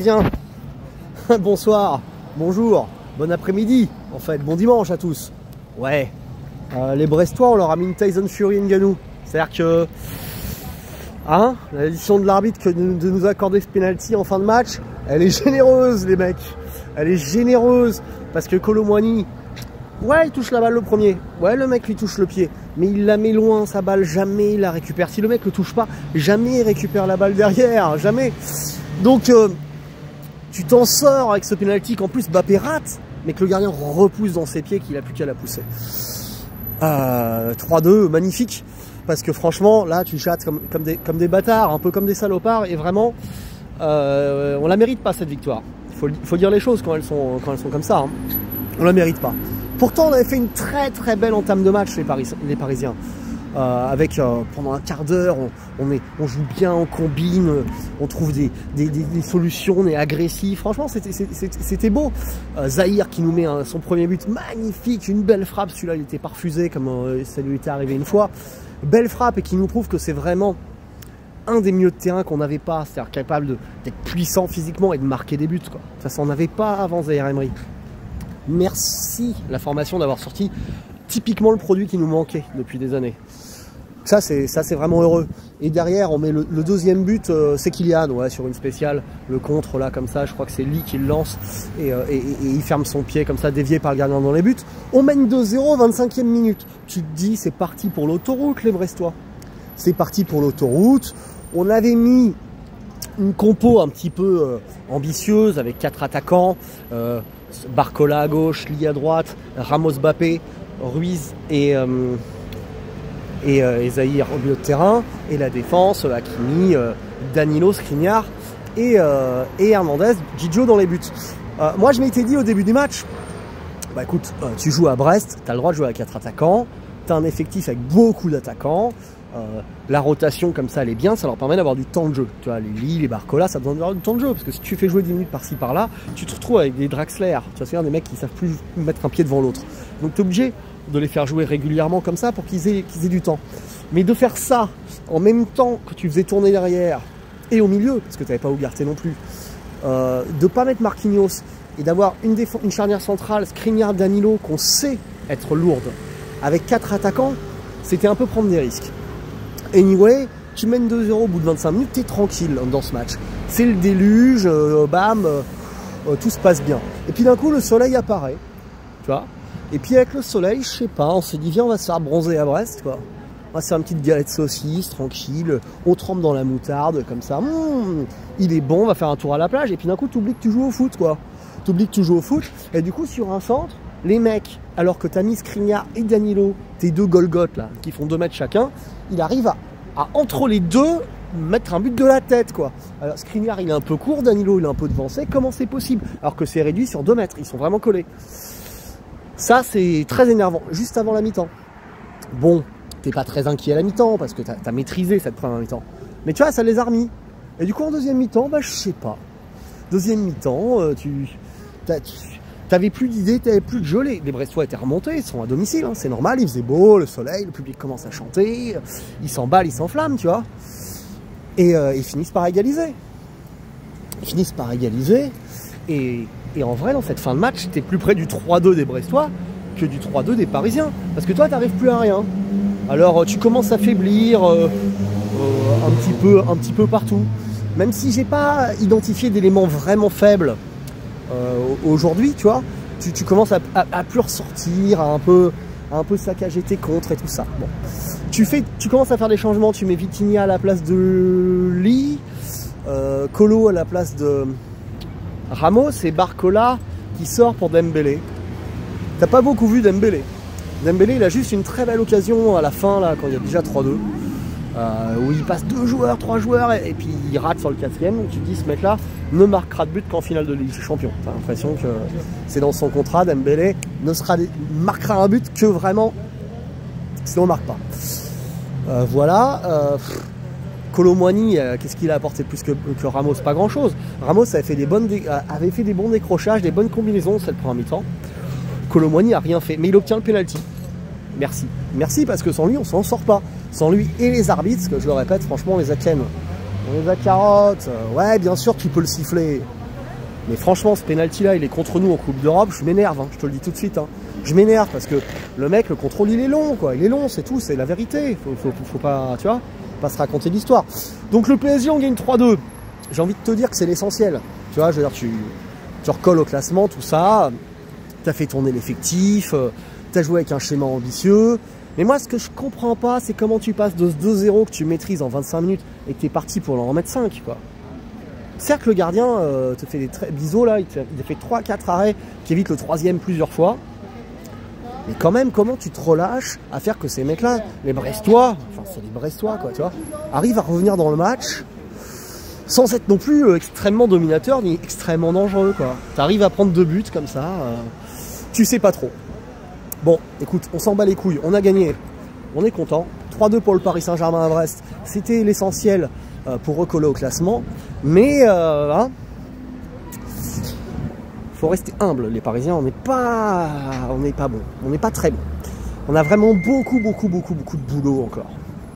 Bien, bonsoir, bonjour, bon après-midi, en fait, bon dimanche à tous. Ouais, les Brestois, on leur a mis une Tyson Fury Ngannou. C'est-à-dire que, hein, la décision de l'arbitre de nous accorder ce penalty en fin de match, elle est généreuse, les mecs. Elle est généreuse, parce que Kolo Muani, ouais, il touche la balle le premier. Ouais, le mec lui touche le pied, mais il la met loin, sa balle, jamais il la récupère. Si le mec le touche pas, jamais il récupère la balle derrière, jamais. Donc, tu t'en sors avec ce penalty qu'en plus Mbappé rate, mais que le gardien repousse dans ses pieds, qu'il a plus qu'à la pousser. 3-2, magnifique. Parce que franchement, là, tu chattes comme des bâtards, un peu comme des salopards, et vraiment, on la mérite pas cette victoire. Il faut dire les choses quand elles sont comme ça. Hein. On la mérite pas. Pourtant, on avait fait une très belle entame de match, les Parisiens. Pendant un quart d'heure, on joue bien, on combine, on trouve des solutions, on est agressif. Franchement, c'était beau. Zahir qui nous met son premier but magnifique, une belle frappe. Celui-là, il était parfusé comme ça lui était arrivé une fois. Belle frappe et qui nous prouve que c'est vraiment un des milieux de terrain qu'on n'avait pas, c'est-à-dire capable d'être puissant physiquement et de marquer des buts, quoi. Ça, on n'avait pas avant Zahir Emery. Merci la formation d'avoir sorti typiquement le produit qui nous manquait depuis des années. Ça c'est vraiment heureux. Et derrière on met le deuxième but, c'est Kylian, ouais, sur une spéciale, le contre là comme ça, je crois que c'est Lee qui le lance et il ferme son pied comme ça, dévié par le gardien dans les buts. On mène 2-0, 25e minute. Tu te dis c'est parti pour l'autoroute les Brestois. C'est parti pour l'autoroute. On avait mis une compo un petit peu ambitieuse avec 4 attaquants, Barcola à gauche, Lee à droite, Ramos, Mbappé, Ruiz et Zahir au milieu de terrain, et la défense, Hakimi, Danilo, Skriniar et Hernandez, Gigio dans les buts. Moi je m'étais dit au début du match, bah écoute, tu joues à Brest, tu as le droit de jouer à 4 attaquants, tu as un effectif avec beaucoup d'attaquants, la rotation comme ça elle est bien, ça leur permet d'avoir du temps de jeu. Tu vois, les Lee, les Barcola, ça a besoin d'avoir du temps de jeu, parce que si tu fais jouer 10 minutes par-ci par-là, tu te retrouves avec des Draxler, tu vois, c'est-à-dire des mecs qui savent plus mettre un pied devant l'autre. Donc tu es obligé de les faire jouer régulièrement comme ça pour qu'ils aient du temps. Mais de faire ça en même temps que tu faisais tourner derrière et au milieu, parce que tu n'avais pas Ugarte non plus, de ne pas mettre Marquinhos et d'avoir une charnière centrale, Skriniar, Danilo, qu'on sait être lourde, avec 4 attaquants, c'était un peu prendre des risques. Anyway, tu mènes 2-0 au bout de 25 minutes, tu es tranquille dans ce match. C'est le déluge, bam, tout se passe bien. Et puis d'un coup, le soleil apparaît, tu vois. Et puis avec le soleil, je sais pas, on s'est dit viens on va se faire bronzer à Brest, quoi. On va se faire une petite galette de saucisse, tranquille, on trempe dans la moutarde, comme ça, il est bon, on va faire un tour à la plage, et puis d'un coup tu oublies que tu joues au foot, quoi. Tu oublies que tu joues au foot, et du coup sur un centre, les mecs, alors que tu as mis Skriniar et Danilo, tes deux Golgoth là, qui font 2 mètres chacun, il arrive à entre les deux, mettre un but de la tête, quoi. Alors Skriniar il est un peu court, Danilo il est un peu devancé, comment c'est possible? Alors que c'est réduit sur 2 mètres, ils sont vraiment collés. Ça, c'est très énervant, juste avant la mi-temps. Bon, t'es pas très inquiet à la mi-temps, parce que t'as maîtrisé cette première mi-temps. Mais tu vois, ça les a remis. Et du coup, en deuxième mi-temps, bah, je sais pas. Deuxième mi-temps, t'avais plus d'idées, t'avais plus de jeu. Les Brestois étaient remontés, ils sont à domicile, hein, c'est normal, il faisait beau, le soleil, le public commence à chanter, ils s'emballent, ils s'enflamment, tu vois. Et ils finissent par égaliser. Et en vrai, dans cette fin de match, t'es plus près du 3-2 des Brestois que du 3-2 des Parisiens. Parce que toi, t'arrives plus à rien. Alors, tu commences à faiblir un petit peu partout. Même si j'ai pas identifié d'éléments vraiment faibles aujourd'hui, tu vois, tu commences à plus ressortir, à un peu saccager tes contres et tout ça. Bon. Tu commences à faire des changements. Tu mets Vitinha à la place de Lee, Kolo à la place de Ramos et Barcola qui sort pour Dembélé. T'as pas beaucoup vu Dembélé. Dembélé, il a juste une très belle occasion à la fin, là, quand il y a déjà 3-2, où il passe 2 joueurs, 3 joueurs, et puis il rate sur le 4e. Donc tu te dis, ce mec-là ne marquera de but qu'en finale de Ligue des Champions. T'as l'impression que c'est dans son contrat, Dembélé marquera un but que vraiment, sinon on ne marque pas. Voilà. Kolo Muani, qu'est-ce qu'il a apporté de plus que Ramos? Pas grand chose. Ramos avait fait des bons décrochages, des bonnes combinaisons cette première mi-temps. Kolo Muani n'a rien fait, mais il obtient le penalty. Merci. Merci parce que sans lui, on s'en sort pas. Sans lui et les arbitres, parce que je le répète, franchement, on les a ken. On les a carottes. Ouais, bien sûr, tu peux le siffler. Mais franchement, ce penalty-là, il est contre nous en Coupe d'Europe. Je m'énerve, hein, je te le dis tout de suite. Hein. Je m'énerve parce que le mec, le contrôle, il est long, quoi. Il est long, c'est tout, c'est la vérité. Faut pas, tu vois, pas se raconter l'histoire. Donc le PSG, on gagne 3-2. J'ai envie de te dire que c'est l'essentiel. Tu vois, je veux dire, tu recolles au classement, tout ça. Tu as fait tourner l'effectif. Tu as joué avec un schéma ambitieux. Mais moi, ce que je comprends pas, c'est comment tu passes de ce 2-0 que tu maîtrises en 25 minutes et que tu es parti pour en remettre 5, quoi. Certes, le gardien te fait des biseaux, là, il a fait 3-4 arrêts qui évitent le 3e plusieurs fois. Mais quand même, comment tu te relâches à faire que ces mecs-là, les Brestois, enfin c'est les Brestois, quoi, tu vois, arrivent à revenir dans le match sans être non plus extrêmement dominateur ni extrêmement dangereux, quoi. Tu arrives à prendre 2 buts comme ça, tu sais pas trop. Bon, écoute, on s'en bat les couilles, on a gagné, on est content. 3-2 pour le Paris Saint-Germain à Brest, c'était l'essentiel pour recoller au classement. Mais hein, faut rester humble, les Parisiens, on n'est pas bon, on n'est pas très bon. On a vraiment beaucoup de boulot encore.